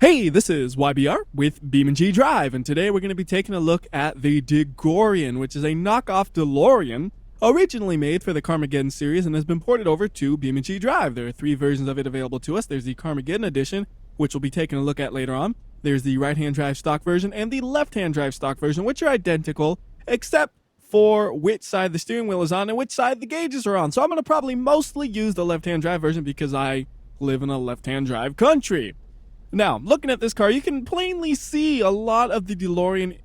Hey, this is WhyBeAre with BeamNG.drive, and today we're going to be taking a look at the DeGoryun, which is a knockoff DeLorean originally made for the Carmageddon series and has been ported over to BeamNG.drive. There are three versions of it available to us. There's the Carmageddon edition, which we'll be taking a look at later on. There's the right-hand drive stock version and the left-hand drive stock version, which are identical, except for which side the steering wheel is on and which side the gauges are on. So I'm going to probably mostly use the left-hand drive version because I live in a left-hand drive country. Now, looking at this car, you can plainly see a lot of the DeLorean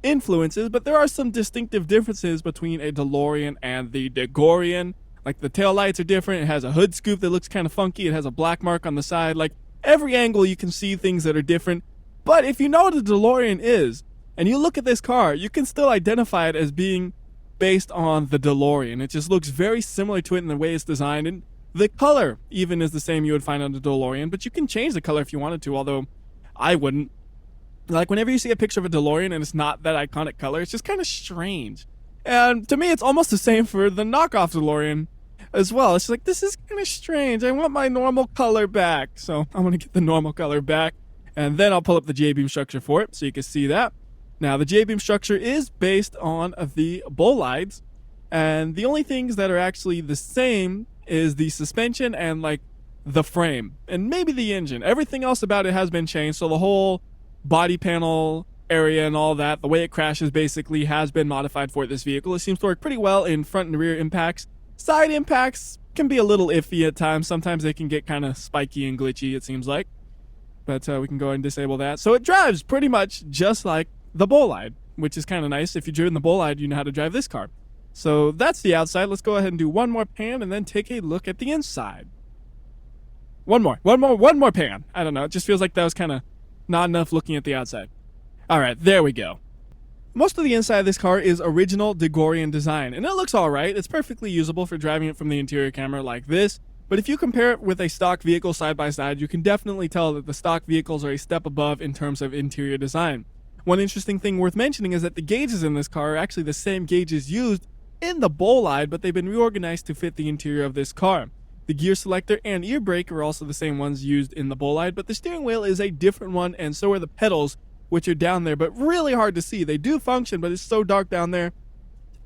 influences, but there are some distinctive differences between a DeLorean and the DeGoryun. Like, the taillights are different, it has a hood scoop that looks kind of funky, it has a black mark on the side. Like, every angle you can see things that are different. But if you know what a DeLorean is, and you look at this car, you can still identify it as being based on the DeLorean. It just looks very similar to it in the way it's designed, and the color even is the same you would find on the DeLorean, but you can change the color if you wanted to, although I wouldn't. Like, whenever you see a picture of a DeLorean and it's not that iconic color, it's just kind of strange. And to me, it's almost the same for the knockoff DeLorean as well. It's like, this is kind of strange. I want my normal color back. So I'm going to get the normal color back, and then I'll pull up the J-beam structure for it so you can see that. Now, the J-beam structure is based on the bolides, and the only things that are actually the same is the suspension and like the frame and maybe the engine. Everything else about it has been changed, so the whole body panel area and all that, the way it crashes basically has been modified for this vehicle. It seems to work pretty well in front and rear impacts. Side impacts can be a little iffy at times. Sometimes they can get kind of spiky and glitchy, it seems like, but we can go ahead and disable that. So it drives pretty much just like the bolide, which is kind of nice. If you've driven the bolide, you know how to drive this car. So that's the outside. Let's go ahead and do one more pan and then take a look at the inside. One more pan. I don't know. It just feels like that was kind of not enough looking at the outside. All right, there we go. Most of the inside of this car is original DeGoryun design, and it looks all right. It's perfectly usable for driving it from the interior camera like this. But if you compare it with a stock vehicle side by side, you can definitely tell that the stock vehicles are a step above in terms of interior design. One interesting thing worth mentioning is that the gauges in this car are actually the same gauges used in the bolide, but they've been reorganized to fit the interior of this car. The gear selector and ear brake are also the same ones used in the bolide, but the steering wheel is a different one, and so are the pedals, which are down there, but really hard to see. They do function, but it's so dark down there,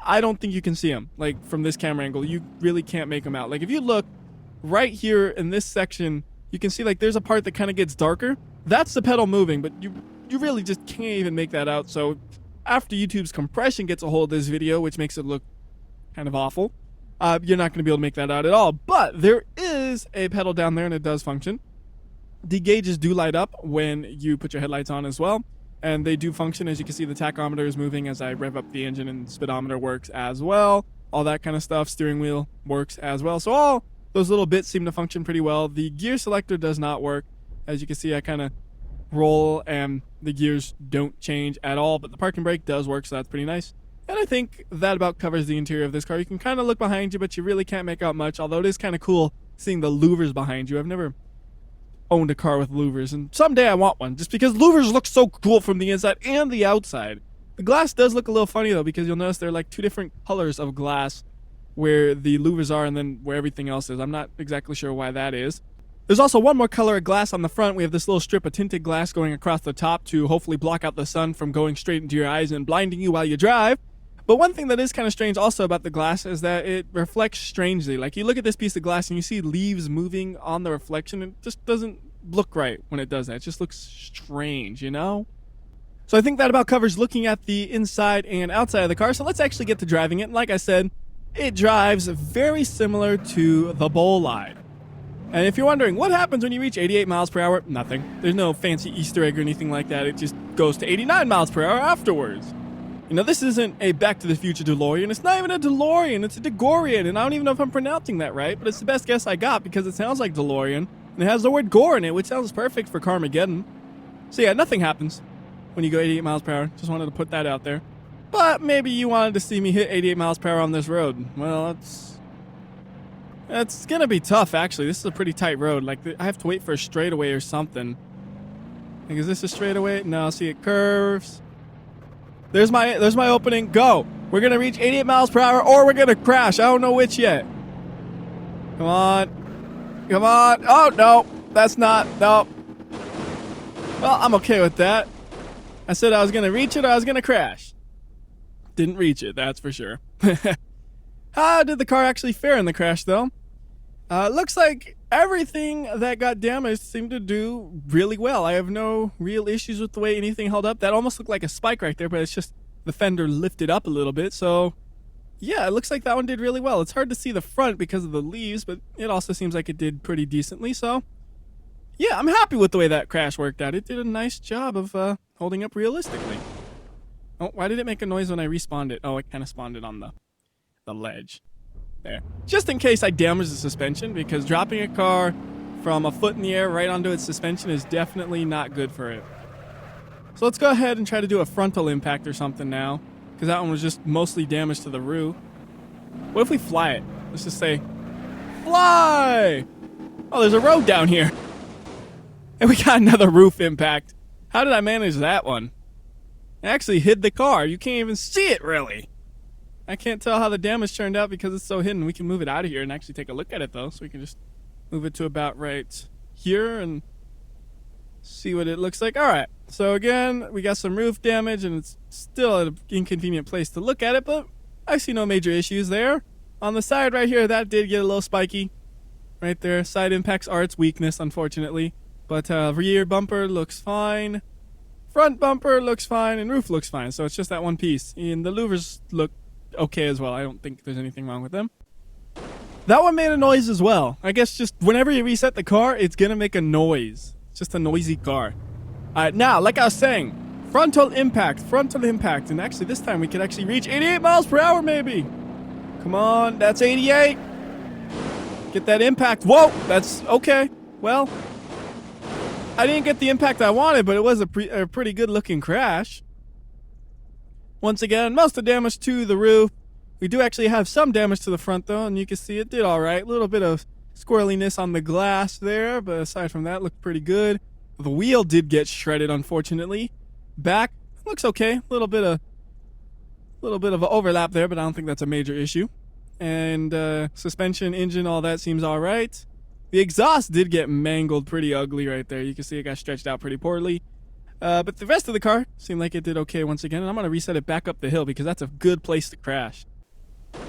I don't think you can see them. Like, from this camera angle, you really can't make them out. Like, if you look right here in this section, you can see, like, there's a part that kind of gets darker. That's the pedal moving, but you really just can't even make that out. So after YouTube's compression gets a hold of this video, which makes it look kind of awful, you're not going to be able to make that out at all. But there is a pedal down there, and it does function. The gauges do light up when you put your headlights on as well, and they do function. As you can see, the tachometer is moving as I rev up the engine, and speedometer works as well. All that kind of stuff. Steering wheel works as well. So all those little bits seem to function pretty well. The gear selector does not work. As you can see, I kind of roll and the gears don't change at all, but the parking brake does work, so that's pretty nice. And I think that about covers the interior of this car. You can kind of look behind you, but you really can't make out much, although it is kind of cool seeing the louvers behind you. I've never owned a car with louvers, and someday I want one, just because louvers look so cool from the inside and the outside. The glass does look a little funny, though, because you'll notice they're like two different colors of glass where the louvers are and then where everything else is. I'm not exactly sure why that is. There's also one more color of glass on the front. We have this little strip of tinted glass going across the top to hopefully block out the sun from going straight into your eyes and blinding you while you drive. But one thing that is kind of strange also about the glass is that it reflects strangely. Like, you look at this piece of glass and you see leaves moving on the reflection. It just doesn't look right when it does that. It just looks strange, you know? So I think that about covers looking at the inside and outside of the car. So let's actually get to driving it. And like I said, it drives very similar to the bolide. And if you're wondering what happens when you reach 88 miles per hour, nothing. There's no fancy Easter egg or anything like that. It just goes to 89 miles per hour afterwards. You know, this isn't a Back to the Future DeLorean. It's not even a DeLorean. It's a DeGoryun, and I don't even know if I'm pronouncing that right, but it's the best guess I got because it sounds like DeLorean, and it has the word gore in it, which sounds perfect for Carmageddon. So yeah, nothing happens when you go 88 miles per hour. Just wanted to put that out there. But maybe you wanted to see me hit 88 miles per hour on this road. Well, it's gonna be tough, actually. This is a pretty tight road. Like, I have to wait for a straightaway or something. Like, is this a straightaway? No, see, it curves. There's my opening. Go. We're gonna reach 88 miles per hour, or we're gonna crash. I don't know which yet. Come on. Come on. Oh, no. That's not. No. Well, I'm okay with that. I said I was going to reach it or I was going to crash. Didn't reach it, that's for sure. How did the car actually fare in the crash, though? Looks like everything that got damaged seemed to do really well. I have no real issues with the way anything held up. That almost looked like a spike right there, but it's just the fender lifted up a little bit. So, yeah, it looks like that one did really well. It's hard to see the front because of the leaves, but it also seems like it did pretty decently. So, yeah, I'm happy with the way that crash worked out. It did a nice job of holding up realistically. Oh, why did it make a noise when I respawned it? Oh, it kind of spawned it on the ledge. There. Just in case I damage the suspension, because dropping a car from a foot in the air right onto its suspension is definitely not good for it. So let's go ahead and try to do a frontal impact or something now, because that one was just mostly damage to the roof. What if we fly it? Let's just say, fly! Oh, there's a road down here. And we got another roof impact. How did I manage that one? I actually hid the car. You can't even see it, really. I can't tell how the damage turned out because it's so hidden. We can move it out of here and actually take a look at it, though. So we can just move it to about right here and see what it looks like. All right. So, again, we got some roof damage, and it's still an inconvenient place to look at it, but I see no major issues there. On the side right here, that did get a little spiky. Right there. Side impacts are its weakness, unfortunately. But rear bumper looks fine. Front bumper looks fine, and roof looks fine. So it's just that one piece. And the louvers look okay as well. I don't think there's anything wrong with them. That one made a noise as well. I guess just whenever you reset the car, it's gonna make a noise. It's just a noisy car. Alright, now, like I was saying, frontal impact, and actually this time we could actually reach 88 miles per hour maybe. Come on, that's 88. Get that impact. Whoa, that's okay. Well, I didn't get the impact I wanted, but it was a pretty good looking crash. Once again, most of the damage to the roof. We do actually have some damage to the front, though, and you can see it did all right. A little bit of squirreliness on the glass there, but aside from that, it looked pretty good. The wheel did get shredded, unfortunately. Back looks okay. A little bit of an overlap there, but I don't think that's a major issue. And suspension, engine, all that seems all right. The exhaust did get mangled pretty ugly right there. You can see it got stretched out pretty poorly. But the rest of the car seemed like it did okay once again, and I'm going to reset it back up the hill because that's a good place to crash.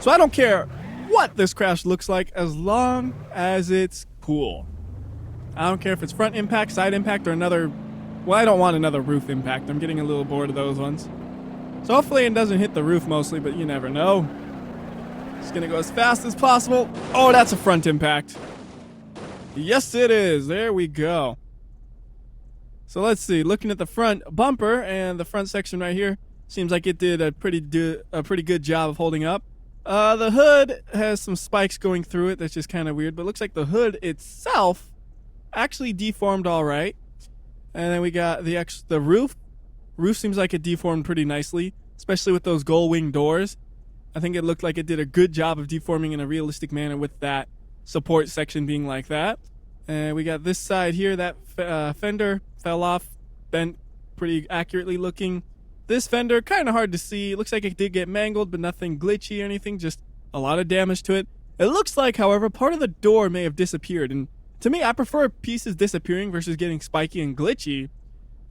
So I don't care what this crash looks like as long as it's cool. I don't care if it's front impact, side impact, or another... Well, I don't want another roof impact. I'm getting a little bored of those ones. So hopefully it doesn't hit the roof mostly, but you never know. Just going to go as fast as possible. Oh, that's a front impact. Yes, it is. There we go. So let's see, looking at the front bumper and the front section right here, seems like it did a pretty good job of holding up. The hood has some spikes going through it. That's just kind of weird, but it looks like the hood itself actually deformed all right. And then we got the roof. Roof seems like it deformed pretty nicely, especially with those gull wing doors. I think it looked like it did a good job of deforming in a realistic manner with that support section being like that. And we got this side here, that fender fell off, bent pretty accurately looking. This fender, kind of hard to see. It looks like it did get mangled, but nothing glitchy or anything, just a lot of damage to it. It looks like, however, part of the door may have disappeared. And to me, I prefer pieces disappearing versus getting spiky and glitchy.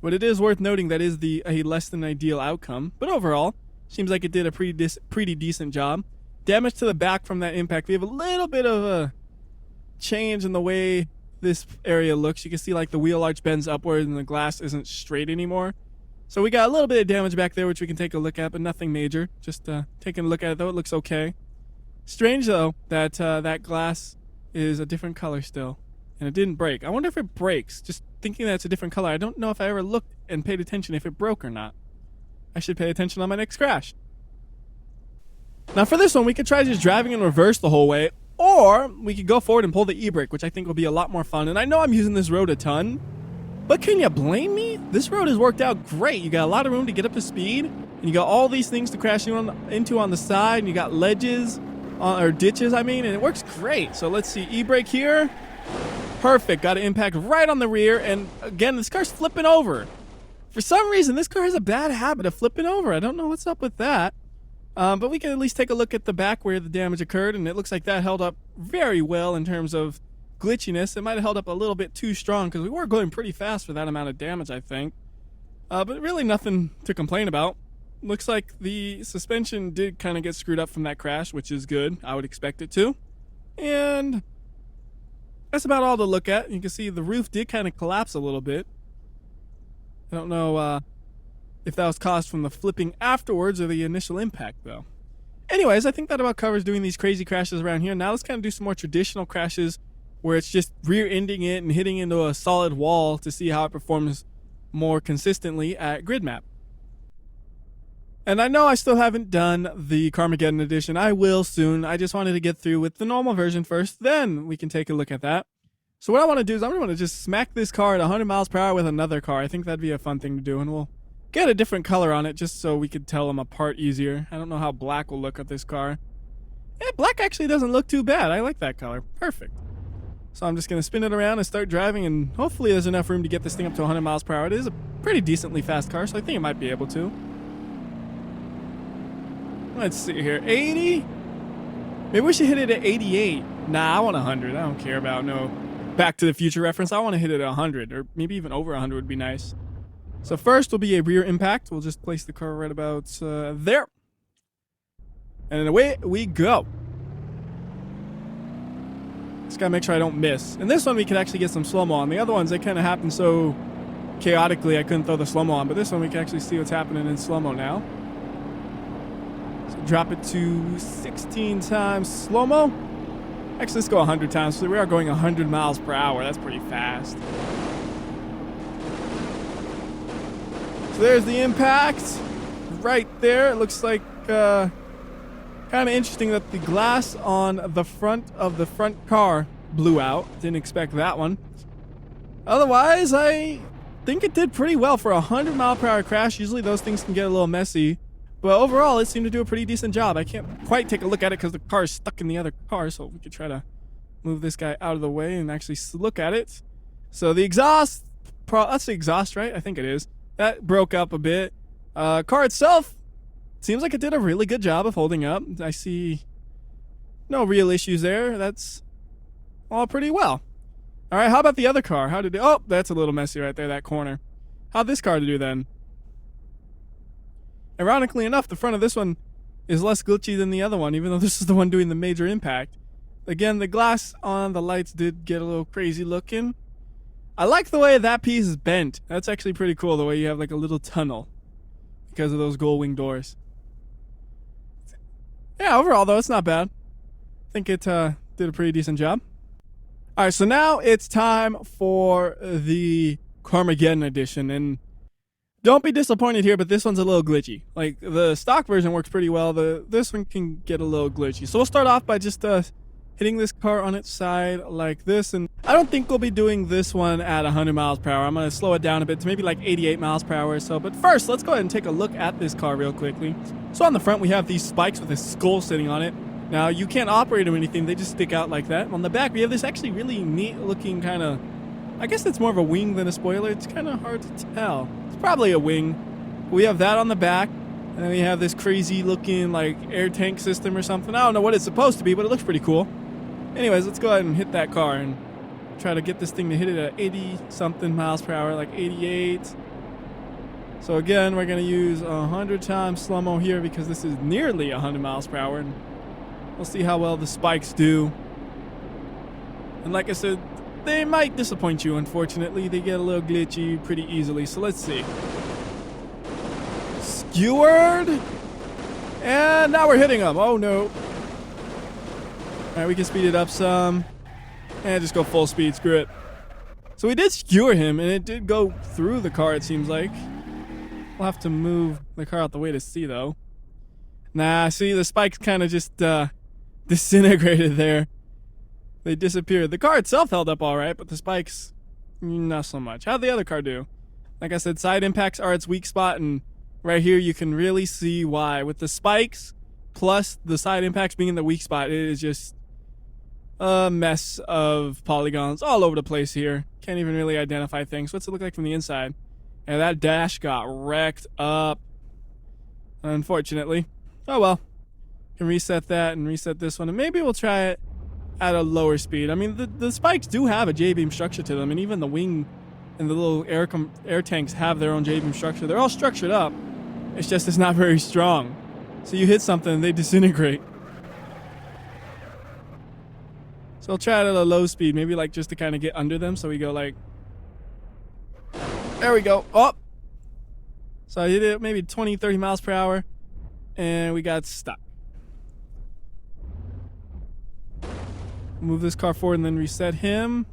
But it is worth noting that is a less than ideal outcome. But overall, seems like it did a pretty decent job. Damage to the back from that impact. We have a little bit of a change in the way this area looks. You can see like the wheel arch bends upward and the glass isn't straight anymore. So we got a little bit of damage back there, which we can take a look at, but nothing major. Just taking a look at it, though. It looks okay. Strange, though, that that glass is a different color still, and it didn't break. I wonder if it breaks. Just thinking that it's a different color. I don't know if I ever looked and paid attention if it broke or not. I should pay attention on my next crash. Now, for this one, we could try just driving in reverse the whole way, or we could go forward and pull the e-brake, which I think will be a lot more fun. And I know I'm using this road a ton, but can you blame me? This road has worked out great. You got a lot of room to get up to speed, and you got all these things to crash into on the side, and you got ledges, or ditches, I mean, and it works great. So let's see, e-brake here. Perfect, got an impact right on the rear, and again, this car's flipping over. For some reason, this car has a bad habit of flipping over. I don't know what's up with that. But we can at least take a look at the back where the damage occurred, and it looks like that held up very well in terms of glitchiness. It might have held up a little bit too strong because we were going pretty fast for that amount of damage, I think. But really nothing to complain about. Looks like the suspension did kind of get screwed up from that crash, which is good. I would expect it to. And that's about all to look at. You can see the roof did kind of collapse a little bit. I don't know if that was caused from the flipping afterwards or the initial impact, though. Anyways, I think that about covers doing these crazy crashes around here. Now let's kind of do some more traditional crashes where it's just rear-ending it and hitting into a solid wall to see how it performs more consistently at gridmap. And I know I still haven't done the Carmageddon edition. I will soon. I just wanted to get through with the normal version first, then we can take a look at that. So what I want to do is I'm going to just smack this car at 100 miles per hour with another car. I think that'd be a fun thing to do, and we'll get a different color on it just so we could tell them apart easier. I don't know how black will look at this car. Yeah, black actually doesn't look too bad. I like that color. Perfect. So I'm just going to spin it around and start driving, and hopefully there's enough room to get this thing up to 100 miles per hour. It is a pretty decently fast car, so I think it might be able to. Let's see here. 80? Maybe we should hit it at 88. Nah, I want 100. I don't care about no Back to the Future reference. I want to hit it at 100, or maybe even over 100 would be nice. So first will be a rear impact. We'll just place the car right about there. And away we go. Just gotta make sure I don't miss. And this one we could actually get some slow-mo on. The other ones, they kind of happen so chaotically I couldn't throw the slow-mo on. But this one we can actually see what's happening in slow-mo now. Drop it to 16 times slow-mo. Actually, let's go 100 times. So we are going 100 miles per hour. That's pretty fast. So there's the impact. Right there. It looks like kind of interesting that the glass on the front of the front car blew out. Didn't expect that one. Otherwise, I think it did pretty well for a 100 mile per hour crash. Usually those things can get a little messy. But overall, it seemed to do a pretty decent job. I can't quite take a look at it because the car is stuck in the other car, so we could try to move this guy out of the way and actually look at it. So the exhaust, that's the exhaust, right? I think it is. That broke up a bit. Car itself seems like it did a really good job of holding up. I see no real issues there. That's all pretty well. All right, how about the other car? How did it? Oh, that's a little messy right there, that corner. How'd this car do then? Ironically enough, the front of this one is less glitchy than the other one, even though this is the one doing the major impact. Again, the glass on the lights did get a little crazy looking. I like the way that piece is bent. That's actually pretty cool, the way you have like a little tunnel because of those gold wing doors. Yeah, overall though, it's not bad. I think it did a pretty decent job. All right, so now it's time for the Carmageddon edition, and don't be disappointed here, but this one's a little glitchy. Like, the stock version works pretty well. This one can get a little glitchy. So we'll start off by just hitting this car on its side like this. And I don't think we'll be doing this one at 100 miles per hour. I'm going to slow it down a bit to maybe like 88 miles per hour or so. But first, let's go ahead and take a look at this car real quickly. So on the front, we have these spikes with a skull sitting on it. Now, you can't operate them or anything. They just stick out like that. On the back, we have this actually really neat looking kind of, I guess it's more of a wing than a spoiler. It's kind of hard to tell. Probably a wing. We have that on the back, and then we have this crazy looking like air tank system or something. I don't know what it's supposed to be, but it looks pretty cool. Anyways, let's go ahead and hit that car and try to get this thing to hit it at 80 something miles per hour, like 88. So again, we're going to use 100 times slow-mo here because this is nearly 100 miles per hour, and we'll see how well the spikes do. And like I said, they might disappoint you, unfortunately. They get a little glitchy pretty easily. So let's see. Skewered. And now we're hitting them. Oh, no. All right, we can speed it up some. And just go full speed. Screw it. So we did skewer him, and it did go through the car, it seems like. We'll have to move the car out the way to see, though. Nah, see, the spikes kind of just disintegrated there. They disappeared. The car itself held up all right, but the spikes, not so much. How'd the other car do? Like I said, side impacts are its weak spot, and right here you can really see why. With the spikes plus the side impacts being the weak spot, it is just a mess of polygons all over the place here. Can't even really identify things. What's it look like from the inside? And that dash got wrecked up, unfortunately. Oh well. Can reset that and reset this one, and maybe we'll try it at a lower speed. I mean, the spikes do have a J-beam structure to them, and even the wing and the little air tanks have their own J-beam structure. They're all structured up. It's just it's not very strong. So you hit something and they disintegrate. So I'll try it at a low speed, maybe like just to kind of get under them. So we go like, there we go. Oh! So I did it maybe 20, 30 miles per hour, and we got stuck. Move this car forward and then reset him.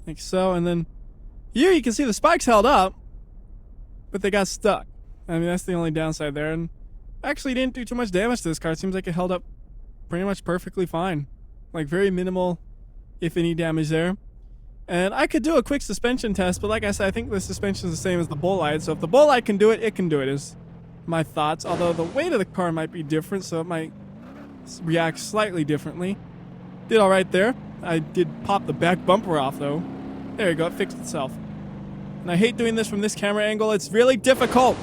Like so, and then here you can see the spikes held up, but they got stuck. I mean, that's the only downside there, and actually didn't do too much damage to this car. It seems like it held up pretty much perfectly fine. Like very minimal, if any, damage there. And I could do a quick suspension test, but like I said, I think the suspension is the same as the Bolide. So if the Bolide can do it, it can do it, is my thoughts. Although the weight of the car might be different, so it might react slightly differently. Did all right there. I did pop the back bumper off, though. There you go, it fixed itself. And I hate doing this from this camera angle. It's really difficult.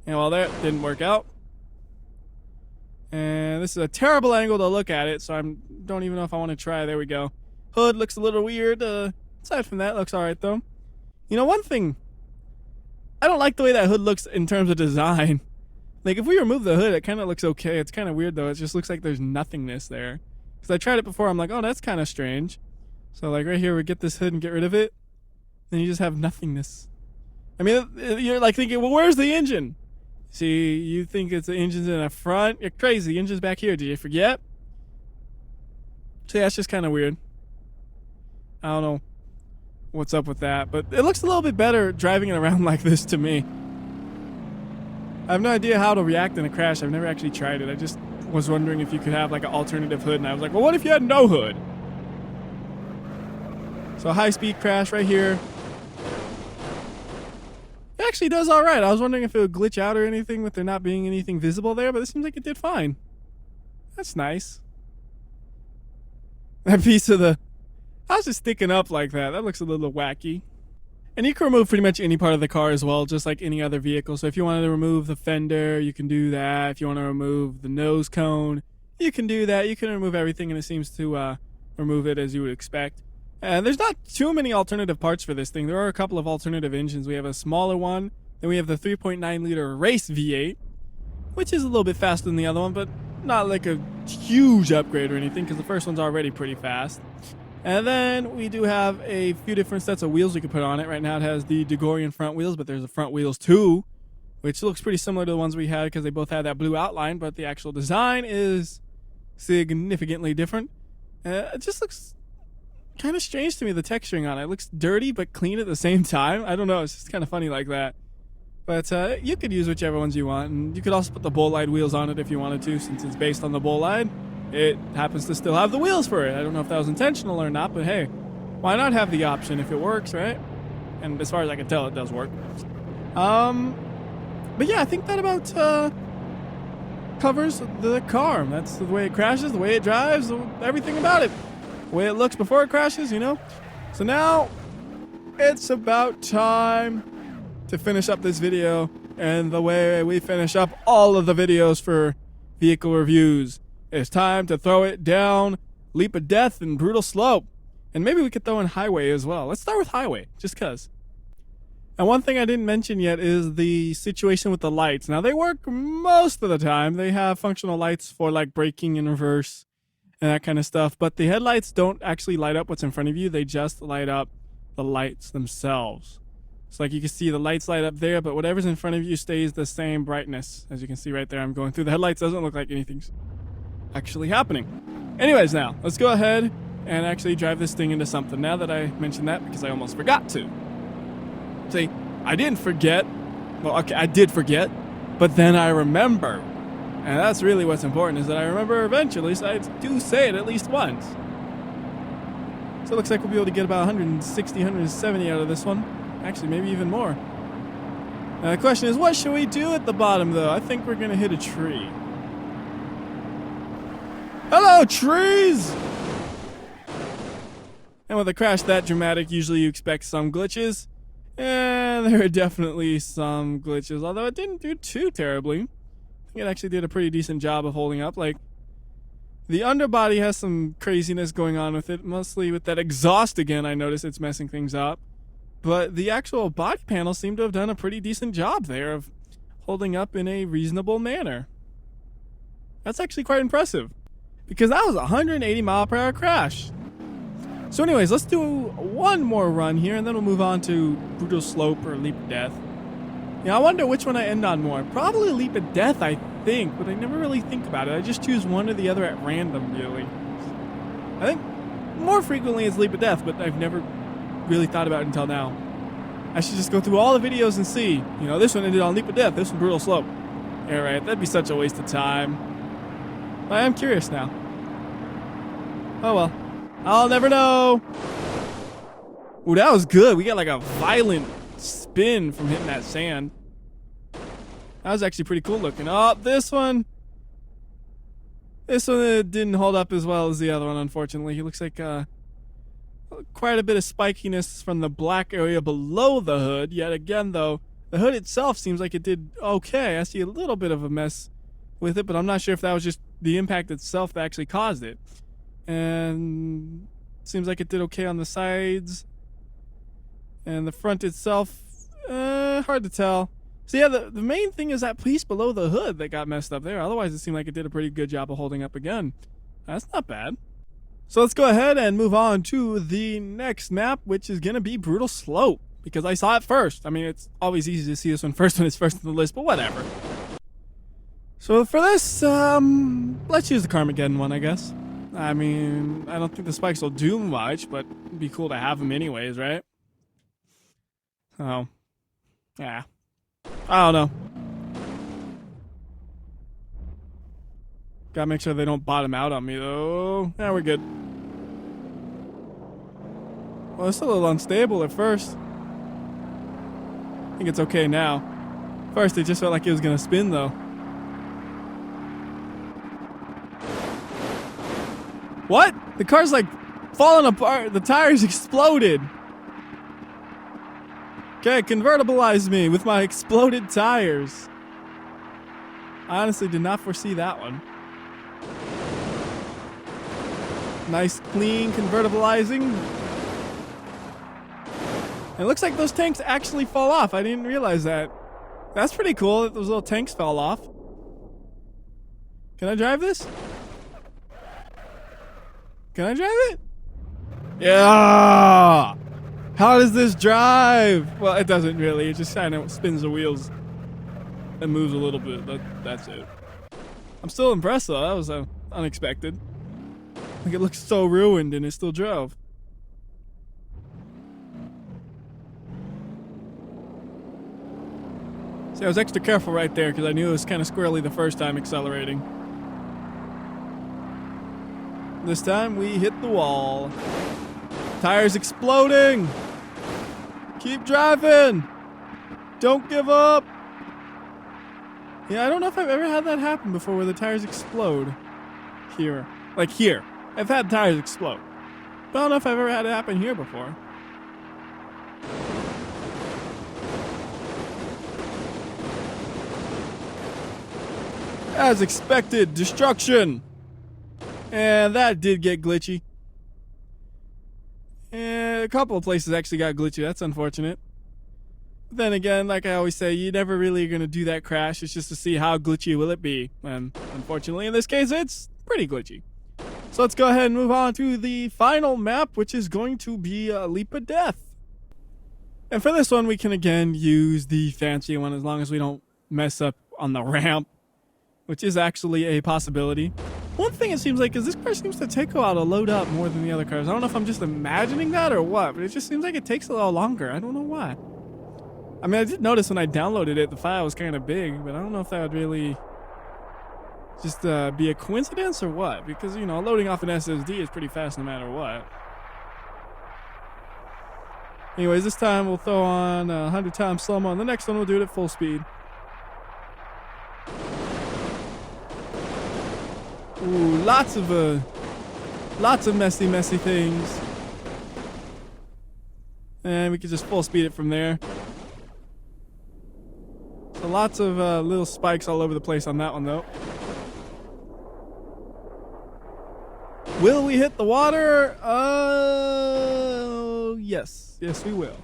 And well, that didn't work out. And this is a terrible angle to look at it, so I don't even know if I want to try. There we go. Hood looks a little weird. Aside from that, looks alright though. You know, one thing, I don't like the way that hood looks in terms of design. Like, if we remove the hood, it kind of looks okay. It's kind of weird though. It just looks like there's nothingness there. Because I tried it before, I'm like, oh, that's kind of strange. So like right here, we get this hood and get rid of it. Then you just have nothingness. I mean, you're like thinking, well, where's the engine? See, you think it's the engine's in the front. You're crazy. The engine's back here. Did you forget? So yeah, it's just kind of weird. I don't know what's up with that, but it looks a little bit better driving it around like this to me. I have no idea how to react in a crash. I've never actually tried it. I just was wondering if you could have like an alternative hood, and I was like, well, what if you had no hood? So high-speed crash right here. It actually does all right. I was wondering if it would glitch out or anything with there not being anything visible there, but it seems like it did fine. That's nice. That piece of the... I was just sticking up like that. That looks a little wacky. And you can remove pretty much any part of the car as well, just like any other vehicle. So if you wanted to remove the fender, you can do that. If you want to remove the nose cone, you can do that. You can remove everything, and it seems to remove it as you would expect. And there's not too many alternative parts for this thing. There are a couple of alternative engines. We have a smaller one. Then we have the 3.9 liter race V8, which is a little bit faster than the other one, but not like a huge upgrade or anything, because the first one's already pretty fast. And then we do have a few different sets of wheels we can put on it. Right now it has the DeGoryun front wheels, but there's the front wheels too, which looks pretty similar to the ones we had because they both have that blue outline, but the actual design is significantly different. It just looks kind of strange to me, the texturing on it. It looks dirty but clean at the same time. I don't know, it's just kind of funny like that. But you could use whichever ones you want, and you could also put the Bolide wheels on it if you wanted to, since it's based on the Bolide. It happens to still have the wheels for it. I don't know if that was intentional or not, but hey, why not have the option if it works, right? And as far as I can tell, it does work. But yeah, I think that about covers the car. That's the way it crashes, the way it drives, everything about it. The way it looks before it crashes, you know? So now, it's about time to finish up this video, and the way we finish up all of the videos for vehicle reviews. It's time to throw it down leap of death and brutal slope. And maybe we could throw in highway as well. Let's start with highway, just cuz. And one thing I didn't mention yet is the situation with the lights. Now, they work most of the time. They have functional lights for like braking in reverse and that kind of stuff. But the headlights don't actually light up what's in front of you. They just light up the lights themselves. So like you can see the lights light up there, but whatever's in front of you stays the same brightness. As you can see right there, I'm going through the headlights. Doesn't look like anything's actually happening. Anyways, now let's go ahead and actually drive this thing into something. Now that I mentioned that, because I almost forgot to. See, I didn't forget. Well, okay, I did forget, but then I remember. And that's really what's important, is that I remember eventually, so I do say it at least once. So it looks like we'll be able to get about 160, 170 out of this one. Actually, maybe even more. Now the question is, what should we do at the bottom, though? I think we're going to hit a tree. Hello, trees! And with a crash that dramatic, usually you expect some glitches. And there are definitely some glitches, although it didn't do too terribly. I think it actually did a pretty decent job of holding up. Like, The underbody has some craziness going on with it, mostly with that exhaust again. I noticed it's messing things up. But the actual body panels seem to have done a pretty decent job there of holding up in a reasonable manner. That's actually quite impressive, because that was a 180-mile-per-hour crash. So anyways, let's do one more run here, and then we'll move on to Brutal Slope or Leap of Death. I wonder which one I end on more. Probably Leap of Death, I think, but I never really think about it. I just choose one or the other at random, really. I think more frequently it's Leap of Death, but I've never really thought about it until now. I should just go through all the videos and see, this one ended on Leap of Death, this one Brutal Slope. Alright, that'd be such a waste of time. I am curious now. Oh well. I'll never know. Ooh, that was good. We got like a violent spin from hitting that sand. That was actually pretty cool looking. Oh, this one didn't hold up as well as the other one, unfortunately. It looks like quite a bit of spikiness from the black area below the hood. Yet again, though, the hood itself seems like it did okay. I see a little bit of a mess with it, but I'm not sure if that was just the impact itself that actually caused it. And seems like it did okay on the sides. And the front itself, hard to tell. So yeah, the main thing is that piece below the hood that got messed up there. Otherwise, it seemed like it did a pretty good job of holding up again. That's not bad. So let's go ahead and move on to the next map, which is going to be Brutal Slope, because I saw it first. I mean, it's always easy to see this one first when it's first on the list, but whatever. So for this, let's use the Carmageddon one, I guess. I mean, I don't think the spikes will do much, but it'd be cool to have them anyways, right? Oh. Yeah. I don't know. Gotta make sure they don't bottom out on me, though. Yeah, we're good. Well, it's a little unstable at first. I think it's okay now. First, it just felt like it was gonna spin, though. What? The car's like falling apart. The tires exploded. Okay, convertibilize me with my exploded tires. I honestly did not foresee that one. Nice, clean convertibilizing. It looks like those tanks actually fall off. I didn't realize that. That's pretty cool that those little tanks fell off. Can I drive this? Can I drive it? Yeah! How does this drive? Well, it doesn't really. It just kind of spins the wheels and moves a little bit, but that's it. I'm still impressed, though. That was unexpected. Like, it looks so ruined, and it still drove. See, I was extra careful right there, because I knew it was kind of squirrely the first time accelerating. This time, we hit the wall. Tires exploding! Keep driving! Don't give up! Yeah, I don't know if I've ever had that happen before where the tires explode. Here. Like here. I've had tires explode. But I don't know if I've ever had it happen here before. As expected, destruction! And that did get glitchy. And a couple of places actually got glitchy. That's unfortunate. But then again, like I always say, you never really are going to do that crash. It's just to see how glitchy will it be. And unfortunately, in this case, it's pretty glitchy. So let's go ahead and move on to the final map, which is going to be Leap of Death. And for this one, we can again use the fancy one as long as we don't mess up on the ramp, which is actually a possibility. One thing it seems like is this car seems to take a while to load up more than the other cars. I don't know if I'm just imagining that or what, but it just seems like it takes a little longer. I don't know why. I mean, I did notice when I downloaded it, the file was kind of big, but I don't know if that would really just be a coincidence or what. Because, you know, loading off an SSD is pretty fast no matter what. Anyways, this time we'll throw on 100 times slow-mo, and the next one we'll do it at full speed. Ooh, lots of messy things. And we can just full speed it from there. So lots of little spikes all over the place on that one, though. Will we hit the water? Yes. Yes, we will.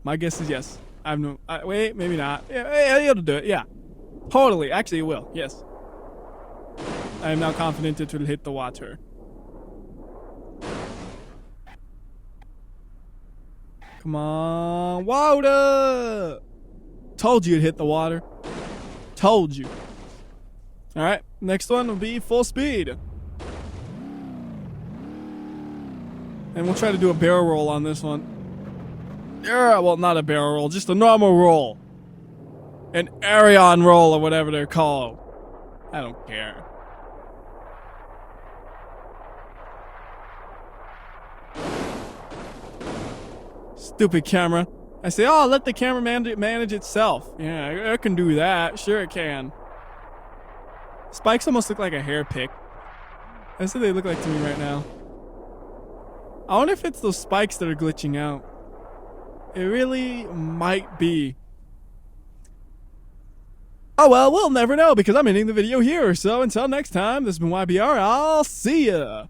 My guess is yes. I have no... wait, maybe not. Yeah, it'll do it. Yeah. Totally. Actually, it will. Yes. I am now confident it will hit the water. Come on. Water! Told you it'd hit the water. Told you. Alright. Next one will be full speed. And we'll try to do a barrel roll on this one. Yeah, well, not a barrel roll, just a normal roll. An Arion roll or whatever they're called. I don't care. Stupid camera. I say, oh, let the camera manage itself. Yeah, it can do that. Sure it can. Spikes almost look like a hair pick. That's what they look like to me right now. I wonder if it's those spikes that are glitching out. It really might be. Oh well, we'll never know because I'm ending the video here. So until next time, this has been WhyBeAre. I'll see ya.